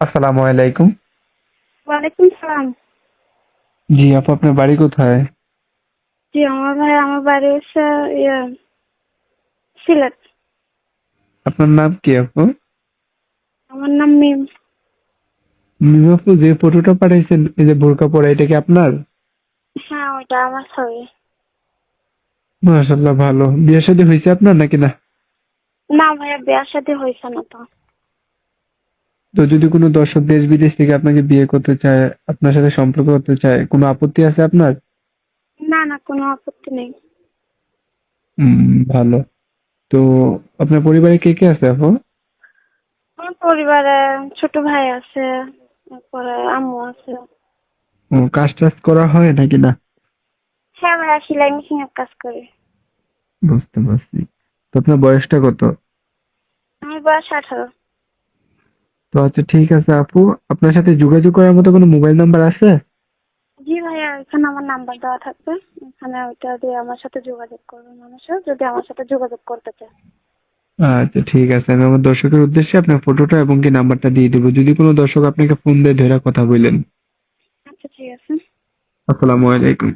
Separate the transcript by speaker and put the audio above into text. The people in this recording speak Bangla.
Speaker 1: আসসালামু আলাইকুম।
Speaker 2: ওয়ালাইকুম সালাম।
Speaker 1: জি আপু, আপনার বাড়ি কোথায়?
Speaker 2: জি আমার বাড়ি হচ্ছে সিলেট।
Speaker 1: আপনার নাম কি আপু?
Speaker 2: আমার নাম মিম।
Speaker 1: মিম আপু, যে ফটোটা পাঠাইছেন এই যে বোরকা পরা, এটা কি আপনার?
Speaker 2: হ্যাঁ, ওইটা আমার ছবি।
Speaker 1: মাশাআল্লাহ, ভালো। বিয়ে শাদী হয়েছে আপনার নাকি না?
Speaker 2: না ভাইয়া, বিয়ার সাথে হয়েছে না তো।
Speaker 1: তো যদি কোনো দর্শক দেশ বিদেশ থেকে আপনাকে বিয়ে করতে চায়, আপনার সাথে সম্পর্ক করতে চায়, কোনো আপত্তি আছে আপনার?
Speaker 2: না না, কোনো আপত্তি নেই।
Speaker 1: ভালো। তো আপনার পরিবারে কে কে আছে আপু?
Speaker 2: আমার পরিবারে ছোট ভাই আছে, তারপরে আম্মু আছে।
Speaker 1: ও, কাজ টাজ করা হয় নাকি না?
Speaker 2: হ্যাঁ ভাইয়া, সেলাই মেশিনের কাজ করি।
Speaker 1: বুঝতে পারছি। তো আপনার বয়সটা কত?
Speaker 2: আমার বয়স 18।
Speaker 1: তো আচ্ছা, ঠিক আছে আপু, আপনার সাথে যোগাযোগ করার মতো কোনো মোবাইল নাম্বার আছে?
Speaker 2: জি ভাইয়া, এখানে আমার নাম্বার দেওয়া থাকবে। এখানে ওইটা দিয়ে আমার সাথে যোগাযোগ করবেন মানুষের, যদি আমার সাথে যোগাযোগ করতে চায়।
Speaker 1: আচ্ছা, ঠিক আছে। আমি আমার দর্শকের উদ্দেশ্যে আপনার ফটোটা এবং কি নাম্বারটা দিয়ে দেবো। যদি কোনো দর্শক আপনাকে ফোন দিয়ে ধরে কথা বললেন।
Speaker 2: আচ্ছা, ঠিক আছে।
Speaker 1: আসসালামু আলাইকুম।